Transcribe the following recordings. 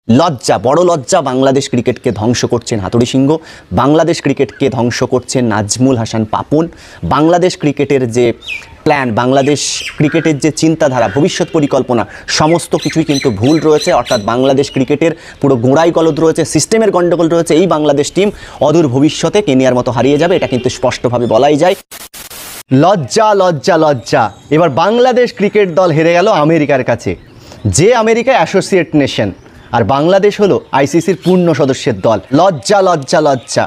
লজ্জা, বড় লজ্জা। বাংলাদেশ ক্রিকেটকে ধ্বংস করছেন হাতুড়ি সিংহ, বাংলাদেশ ক্রিকেটকে ধ্বংস করছেন নাজমুল হাসান পাপন। বাংলাদেশ ক্রিকেটের যে প্ল্যান, বাংলাদেশ ক্রিকেটের যে চিন্তাধারা, ভবিষ্যৎ পরিকল্পনা, সমস্ত কিছুই কিন্তু ভুল রয়েছে। অর্থাৎ বাংলাদেশ ক্রিকেটের পুরো গোড়াই গলদ রয়েছে, সিস্টেমের গণ্ডগোল রয়েছে। এই বাংলাদেশ টিম অদূর ভবিষ্যতে কেনিয়ার মতো হারিয়ে যাবে, এটা কিন্তু স্পষ্টভাবে বলাই যায়। লজ্জা লজ্জা লজ্জা। এবার বাংলাদেশ ক্রিকেট দল হেরে গেল আমেরিকার কাছে, যে আমেরিকা অ্যাসোসিয়েট নেশন, আর বাংলাদেশ হলো আইসিসির পূর্ণ সদস্যের দল। লজ্জা লজ্জা লজ্জা।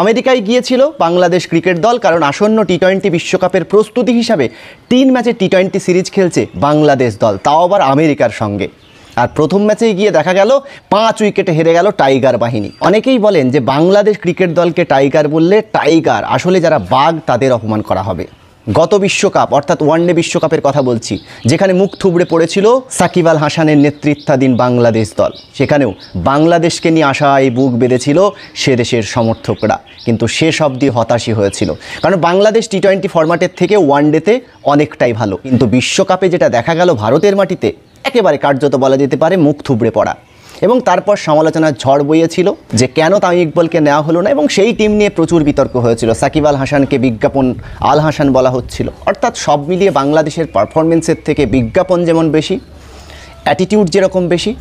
আমেরিকায় গিয়েছিল বাংলাদেশ ক্রিকেট দল, কারণ আসন্ন টি-20 বিশ্বকাপের প্রস্তুতি হিসাবে 3 ম্যাচের টি-20 সিরিজ খেলছে বাংলাদেশ দল, তাও আবার আমেরিকার সঙ্গে। আর প্রথম ম্যাচেই গিয়ে দেখা গেল 5 উইকেটে হেরে গেল টাইগার বাহিনী। অনেকেই বলেন যে বাংলাদেশ ক্রিকেট দলকে টাইগার বললে টাইগার, আসলে যারা বাঘ তাদের অপমান করা হবে। গত বিশ্বকাপ অর্থাৎ ওয়ানডে বিশ্বকাপের কথা বলছি, যেখানে মুখ থুবড়ে পড়েছিল সাকিব আল হাসানের নেতৃত্বাধীন বাংলাদেশ দল, সেখানেও বাংলাদেশকে নিয়ে আশায় বুক বেঁধেছিল সে দেশের সমর্থকরা, কিন্তু শেষ অবধি হতাশই হয়েছিল। কারণ বাংলাদেশ টি-20 ফরম্যাটের থেকে ওয়ানডেতে অনেকটাই ভালো, কিন্তু বিশ্বকাপে যেটা দেখা গেল ভারতের মাটিতে, একেবারে কার্যত বলা যেতে পারে মুখ থুবড়ে পড়া। এবং তারপর সমালোচনার ঝড় বইয়েছিল যে কেন তামিম ইকবালকে নেওয়া হলো না, এবং সেই টিম নিয়ে প্রচুর বিতর্ক হয়েছিল। সাকিব আল হাসানকে বিজ্ঞাপন আল হাসান বলা হচ্ছিল। অর্থাৎ সব মিলিয়ে বাংলাদেশের পারফরমেন্সের থেকে বিজ্ঞাপন যেমন বেশি, অ্যাটিটিউড যেরকম বেশি,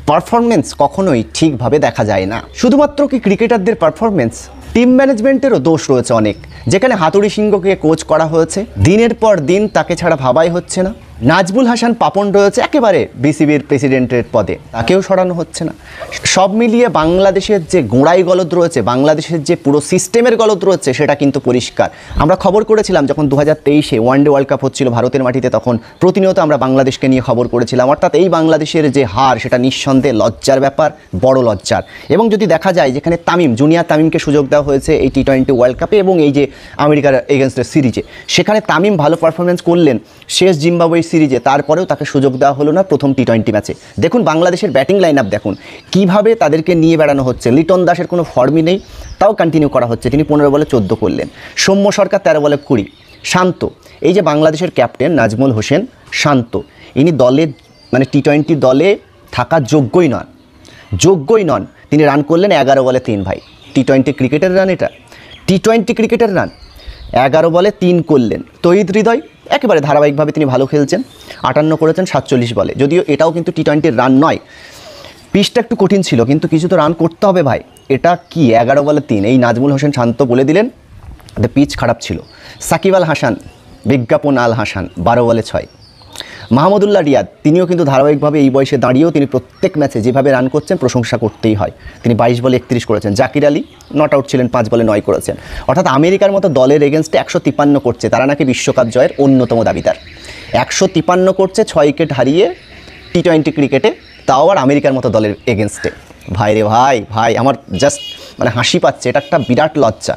পারফরমেন্স কখনোই ঠিকভাবে দেখা যায় না। শুধুমাত্র কি ক্রিকেটারদের পারফরমেন্স, টিম ম্যানেজমেন্টেরও দোষ রয়েছে অনেক। যেখানে হাতুড়ি সিংহকে কোচ করা হয়েছে, দিনের পর দিন তাকে ছাড়া ভাবাই হচ্ছে না। নাজমুল হাসান পাপন রয়েছে একেবারে বিসিবির প্রেসিডেন্টের পদে, তাকেও সরানো হচ্ছে না। সব মিলিয়ে বাংলাদেশের যে গোড়াই গলদ রয়েছে, বাংলাদেশের যে পুরো সিস্টেমের গলদ রয়েছে, সেটা কিন্তু পরিষ্কার। আমরা খবর করেছিলাম যখন 2023-এ ওয়ানডে ওয়ার্ল্ড কাপ হচ্ছিল ভারতের মাটিতে, তখন প্রতিনিয়ত আমরা বাংলাদেশকে নিয়ে খবর করেছিলাম। অর্থাৎ এই বাংলাদেশের যে হার, সেটা নিঃসন্দেহে লজ্জার ব্যাপার, বড় লজ্জার। এবং যদি দেখা যায় যেখানে তামিম, জুনিয়র তামিমকে সুযোগ দেওয়া হয়েছে এই টি-20 ওয়ার্ল্ড কাপে এবং এই যে আমেরিকার এগেনস্টের সিরিজে, সেখানে তামিম ভালো পারফরমেন্স করলেন শেষ জিম্বাবুয়ে সিরিজে, তারপরেও তাকে সুযোগ দেওয়া হলো না প্রথম টি-20 ম্যাচে। দেখুন বাংলাদেশের ব্যাটিং লাইন আপ দেখুন কীভাবে তাদেরকে নিয়ে বেড়ানো হচ্ছে। লিটন দাসের কোনো ফর্মই নেই, তাও কন্টিনিউ করা হচ্ছে, তিনি 15 বলে 14 করলেন। সৌম্য সরকার 13 বলে 20। শান্ত, এই যে বাংলাদেশের ক্যাপ্টেন নাজমুল হোসেন শান্ত, ইনি দলের মানে টি-20 দলে থাকার যোগ্যই নন। তিনি রান করলেন 11 বলে 3। ভাই টি-20 ক্রিকেটের রান এটা? টি-20 ক্রিকেটের রান 11 বলে 3 করলেন। তহিদ হৃদয় একেবারে ধারাবাহিকভাবে তিনি ভালো খেলছেন, 58 করেছেন 47 বলে। যদিও এটাও কিন্তু টি-20 রান নয়, পিচটা একটু কঠিন ছিল, কিন্তু কিছু তো রান করতে হবে ভাই। এটা কি 11 বলে 3? এই নাজমুল হোসেন শান্ত বলে দিলেন পিচ খারাপ ছিল। সাকিব আল হাসান, বিজ্ঞাপন আল হাসান 12 বলে 6। মাহমুদুল্লাহ রিয়াদ, তিনিও কিন্তু ধারাবাহিকভাবে এই বয়সে দাঁড়িয়েও তিনি প্রত্যেক ম্যাচে যেভাবে রান করছেন প্রশংসা করতেই হয়। তিনি 22 বলে 31 করেছেন। জাকির আলী নট আউট ছিলেন, 5 বলে 9 করেছেন। অর্থাৎ আমেরিকার মতো দলের এগেনস্টে 153 করছে, তারা নাকি বিশ্বকাপ জয়ের অন্যতম দাবিদার। 153 করছে 6 উইকেট হারিয়ে টি-20 ক্রিকেটে, তাও আবার আমেরিকার মতো দলের এগেনস্টে। ভাই রে ভাই আমার জাস্ট মানে হাসি পাচ্ছে। এটা একটা বিরাট লজ্জা।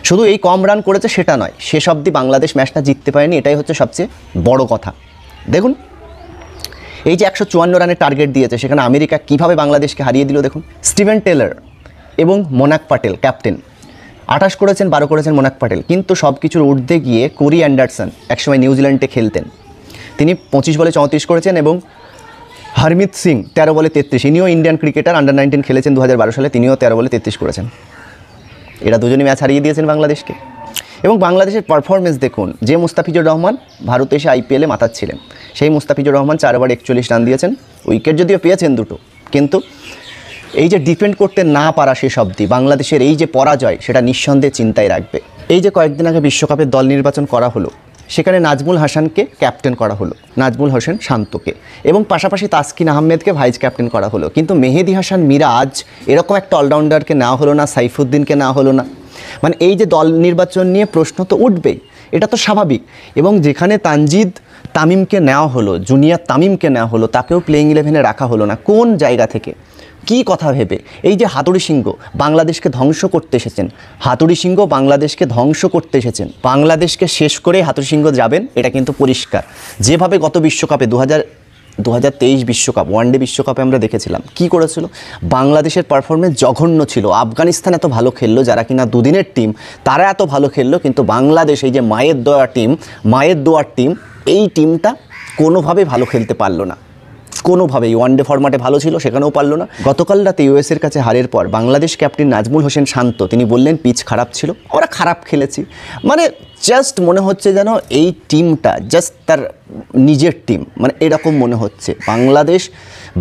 শুধু এই কম রান করেছে সেটা নয়, শেষ অবধি বাংলাদেশ ম্যাচটা জিততে পারেনি, এটাই হচ্ছে সবচেয়ে বড় কথা। দেখুন এই যে 154 রানের টার্গেট দিয়েছে, সেখানে আমেরিকা কিভাবে বাংলাদেশকে হারিয়ে দিল দেখুন। স্টিভেন টেলর এবং মোনাক পাটেল ক্যাপ্টেন 28 করেছেন, 12 করেছেন মোনাক পাটেল। কিন্তু সব কিছুর ঊর্ধ্বে গিয়ে কোরি অ্যান্ডারসন একসময় নিউজিল্যান্ডে খেলতেন, তিনি 25 বলে 34 করেছেন। এবং হরমিত সিং 13 বলে 33, ইনিও ইন্ডিয়ান ক্রিকেটার, আন্ডার-19 খেলেছেন 2012 সালে, তিনিও 13 বলে 33 করেছেন। এরা দুজনই ম্যাচ হারিয়ে দিয়েছেন বাংলাদেশকে। এবং বাংলাদেশের পারফরমেন্স দেখুন, যে মুস্তাফিজুর রহমান ভারতে এসে আইপিএলে মাতাচ্ছিলেন, সেই মুস্তাফিজুর রহমান 4 ওভারে 41 রান দিয়েছেন, উইকেট যদিও পেয়েছেন 2টো, কিন্তু এই যে ডিফেন্ড করতে না পারা শেষ অবধি, বাংলাদেশের এই যে পরাজয়, সেটা নিঃসন্দেহে চিন্তায় রাখবে। এই যে কয়েকদিন আগে বিশ্বকাপের দল নির্বাচন করা হলো, সেখানে নাজমুল হাসানকে ক্যাপ্টেন করা হলো, নাজমুল হোসেন শান্তকে, এবং পাশাপাশি তাসকিন আহমেদকে ভাইস ক্যাপ্টেন করা হলো। কিন্তু মেহেদী হাসান মিরাজ এরকম একটা অলরাউন্ডারকে নেওয়া হলো না, সাইফুদ্দিনকে নেওয়া হলো না। মানে এই যে দল নির্বাচন নিয়ে প্রশ্ন তো উঠবেই, এটা তো স্বাভাবিক। এবং যেখানে তানজিদ তামিমকে নেওয়া হলো, জুনিয়র তামিমকে নেওয়া হলো, তাকেও প্লেইং 11-এ রাখা হলো না। কোন জায়গা থেকে, কি কথা ভেবে? এই যে হাতুড়ি সিংহ বাংলাদেশকে ধ্বংস করতে এসেছেন, হাতুড়ি সিংহ বাংলাদেশকে ধ্বংস করতে এসেছেন, বাংলাদেশকে শেষ করে হাতুড়ি সিংহ যাবেন, এটা কিন্তু পরিষ্কার। যেভাবে গত বিশ্বকাপে 2023 বিশ্বকাপ ওয়ানডে বিশ্বকাপে আমরা দেখেছিলাম কি করেছিল, বাংলাদেশের পারফরমেন্স জঘন্য ছিল। আফগানিস্তান এত ভালো খেললো, যারা কিনা দুদিনের টিম, তারা এত ভালো খেললো, কিন্তু বাংলাদেশ এই যে মায়ের দোয়ার টিম, এই টিমটা কোনোভাবে ভালো খেলতে পারলো না। কোনোভাবেই ওয়ানডে ফরম্যাটে ভালো ছিল, সেখানেও পারলো না। গতকাল রাতে ইউএসের কাছে হারের পর বাংলাদেশ ক্যাপ্টেন নাজমুল হোসেন শান্ত তিনি বললেন পিচ খারাপ ছিল, আমরা খারাপ খেলেছি। মানে জাস্ট মনে হচ্ছে যেন এই টিমটা জাস্ট তার নিজের টিম, মানে এরকম মনে হচ্ছে।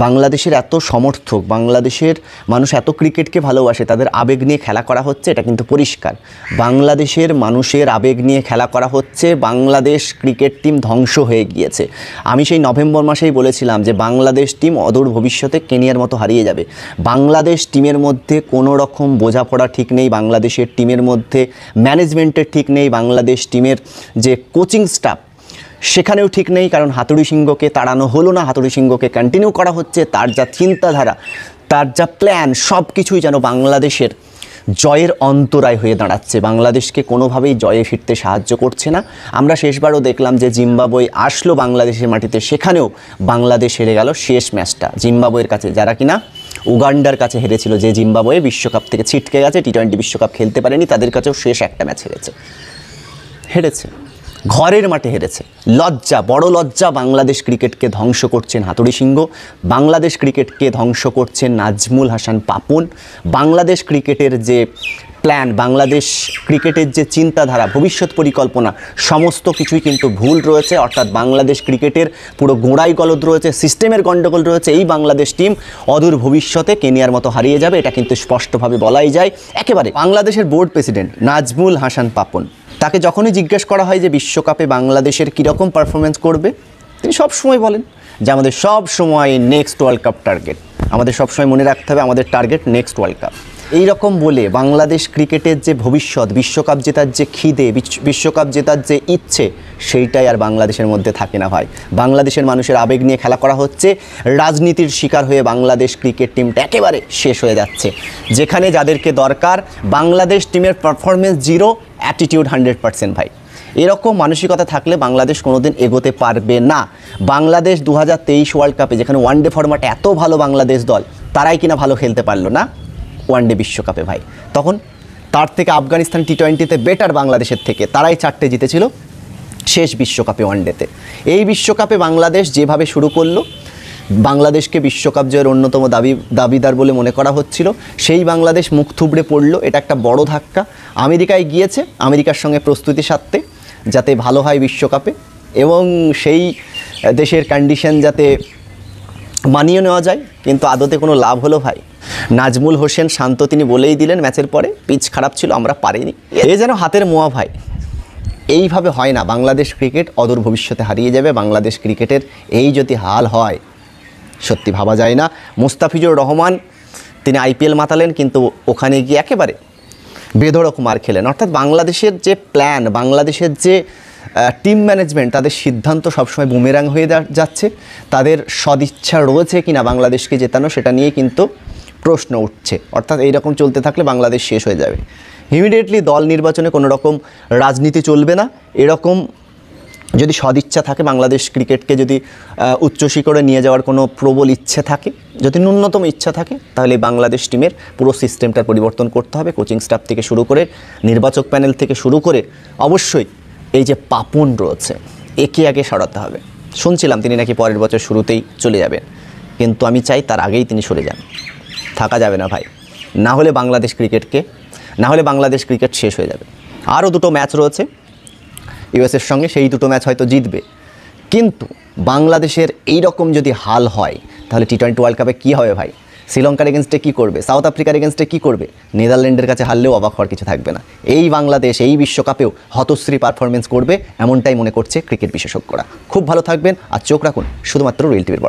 বাংলাদেশের এত সমর্থক, বাংলাদেশের মানুষ এত ক্রিকেটকে ভালোবাসে, তাদের আবেগ নিয়ে খেলা করা হচ্ছে, এটা কিন্তু পরিষ্কার। বাংলাদেশের মানুষের আবেগ নিয়ে খেলা করা হচ্ছে, বাংলাদেশ ক্রিকেট টিম ধ্বংস হয়ে গিয়েছে। আমি সেই নভেম্বর মাসেই বলেছিলাম যে বাংলাদেশ টিম অদূর ভবিষ্যতে কেনিয়ার মতো হারিয়ে যাবে। বাংলাদেশ টিমের মধ্যে কোনো রকম বোঝাপড়া ঠিক নেই, বাংলাদেশের টিমের মধ্যে ম্যানেজমেন্টের ঠিক নেই, বাংলাদেশ টিমের যে কোচিং স্টাফ সেখানেও ঠিক নেই। কারণ হাতুড়ি সিংহকে তাড়ানো হলো না, হাতুড়ি সিংহকে কন্টিনিউ করা হচ্ছে। তার যা চিন্তাধারা, তার যা প্ল্যান, সব কিছুই যেন বাংলাদেশের জয়ের অন্তরায় হয়ে দাঁড়াচ্ছে, বাংলাদেশকে কোনোভাবেই জয়ে ফিরতে সাহায্য করছে না। আমরা শেষবারও দেখলাম যে জিম্বাবুয়ে আসলো বাংলাদেশের মাটিতে, সেখানেও বাংলাদেশ হেরে গেল শেষ ম্যাচটা জিম্বাবুয়ের কাছে, যারা কিনা উগান্ডার কাছে হেরেছিল, যে জিম্বাবুয়ে বিশ্বকাপ থেকে ছিটকে গেছে, টি-20 বিশ্বকাপ খেলতে পারেনি, তাদের কাছেও শেষ একটা ম্যাচ হেরেছে, ঘরের মাঠে হেরেছে। লজ্জা, বড় লজ্জা। বাংলাদেশ ক্রিকেটকে ধ্বংস করছেন হাতুড়ি সিংহ, বাংলাদেশ ক্রিকেটকে ধ্বংস করছেন নাজমুল হাসান পাপন। বাংলাদেশ ক্রিকেটের যে প্ল্যান, বাংলাদেশ ক্রিকেটের যে চিন্তাধারা, ভবিষ্যৎ পরিকল্পনা, সমস্ত কিছুই কিন্তু ভুল রয়েছে। অর্থাৎ বাংলাদেশ ক্রিকেটের পুরো গোড়াই গলদ রয়েছে, সিস্টেমের গণ্ডগোল রয়েছে। এই বাংলাদেশ টিম অদূর ভবিষ্যতে কেনিয়ার মতো হারিয়ে যাবে, এটা কিন্তু স্পষ্টভাবে বলাই যায়। একেবারে বাংলাদেশের বোর্ড প্রেসিডেন্ট নাজমুল হাসান পাপন, তাকে যখনই জিজ্ঞেস করা হয় যে বিশ্বকাপে বাংলাদেশের কীরকম পারফরমেন্স করবে, তিনি সবসময় বলেন যে আমাদের সব সময় নেক্সট ওয়ার্ল্ড কাপ টার্গেট, আমাদের সবসময় মনে রাখতে হবে আমাদের টার্গেট নেক্সট ওয়ার্ল্ড কাপ। এই রকম বলে বাংলাদেশ ক্রিকেটের যে ভবিষ্যৎ, বিশ্বকাপ জেতার যে খিদে, বিশ্বকাপ জেতার যে ইচ্ছে, সেইটাই আর বাংলাদেশের মধ্যে থাকে না ভাই। বাংলাদেশের মানুষের আবেগ নিয়ে খেলা করা হচ্ছে, রাজনীতির শিকার হয়ে বাংলাদেশ ক্রিকেট টিমটা একেবারে শেষ হয়ে যাচ্ছে। যেখানে যাদেরকে দরকার, বাংলাদেশ টিমের পারফরমেন্স 0, অ্যাটিটিউড 100% ভাই। এরকম মানসিকতা থাকলে বাংলাদেশ কোনোদিন এগোতে পারবে না। বাংলাদেশ 2023 ওয়ার্ল্ড কাপে, যেখানে ওয়ানডে ফরম্যাটে এত ভালো বাংলাদেশ দল, তারাই কিনা ভালো খেলতে পারলো না ওয়ানডে বিশ্বকাপে ভাই। তখন তার থেকে আফগানিস্তান টি-20তে বেটার বাংলাদেশের থেকে, তারাই 4টে জিতেছিল শেষ বিশ্বকাপে ওয়ানডেতে। এই বিশ্বকাপে বাংলাদেশ যেভাবে শুরু করলো, বাংলাদেশকে বিশ্বকাপ জয়ের অন্যতম দাবিদার বলে মনে করা হচ্ছিল, সেই বাংলাদেশ মুখ থুবড়ে পড়লো। এটা একটা বড় ধাক্কা। আমেরিকায় গিয়েছে আমেরিকার সঙ্গে প্রস্তুতি সারতে, যাতে ভালো হয় বিশ্বকাপে, এবং সেই দেশের কন্ডিশন যাতে মানিয়ে নেওয়া যায়, কিন্তু আদতে কোনো লাভ হলো ভাই? নাজমুল হোসেন শান্ত তিনি বলেই দিলেন ম্যাচের পরে, পিচ খারাপ ছিল, আমরা পারিনি। এ যেন হাতের মোয়া ভাই। এইভাবে হয় না, বাংলাদেশ ক্রিকেট অদূর ভবিষ্যতে হারিয়ে যাবে। বাংলাদেশ ক্রিকেটের এই যদি হাল হয়, সত্যি ভাবা যায় না। মুস্তাফিজুর রহমান তিনি আইপিএল মাতালেন, কিন্তু ওখানে গিয়ে একেবারে বেধড়ক মার খেলেন। অর্থাৎ বাংলাদেশের যে প্ল্যান, বাংলাদেশের যে টিম ম্যানেজমেন্ট, তাদের সিদ্ধান্ত সবসময় বুমেরাং হয়ে যাচ্ছে। তাদের সদিচ্ছা রয়েছে কিনা বাংলাদেশকে জেতানো, সেটা নিয়ে কিন্তু প্রশ্ন উঠছে। অর্থাৎ এইরকম চলতে থাকলে বাংলাদেশ শেষ হয়ে যাবে। ইমিডিয়েটলি দল নির্বাচনে কোনো রকম রাজনীতি চলবে না। এরকম যদি সদিচ্ছা থাকে, বাংলাদেশ ক্রিকেটকে যদি উচ্চ শিখরে নিয়ে যাওয়ার কোনো প্রবল ইচ্ছে থাকে, যদি ন্যূনতম ইচ্ছা থাকে, তাহলে বাংলাদেশ টিমের পুরো সিস্টেমটার পরিবর্তন করতে হবে। কোচিং স্টাফ থেকে শুরু করে, নির্বাচক প্যানেল থেকে শুরু করে, অবশ্যই এই যে পাপন রয়েছে, একে আগে সরাতে হবে। শুনছিলাম তিনি নাকি পরের বছর শুরুতেই চলে যাবেন, কিন্তু আমি চাই তার আগেই তিনি সরে যান। থাকা যাবে না ভাই, না হলে বাংলাদেশ ক্রিকেট শেষ হয়ে যাবে। আরও 2টো ম্যাচ রয়েছে ইউএসের সঙ্গে, সেই 2টো ম্যাচ হয়তো জিতবে, কিন্তু বাংলাদেশের এই রকম যদি হাল হয়, তাহলে টি-20 ওয়ার্ল্ড কাপে কী হবে ভাই? শ্রীলঙ্কার এগেনস্টে কী করবে? সাউথ আফ্রিকার এগেনস্টে কী করবে? নেদারল্যান্ডের কাছে হারলেও অবাক হওয়ার কিছু থাকবে না। এই বাংলাদেশ এই বিশ্বকাপেও হতশ্রী পারফরমেন্স করবে, এমনটাই মনে করছে ক্রিকেট বিশেষজ্ঞরা। খুব ভালো থাকবেন, আর চোখ রাখুন শুধুমাত্র রিয়েল টিভির পর্দায়।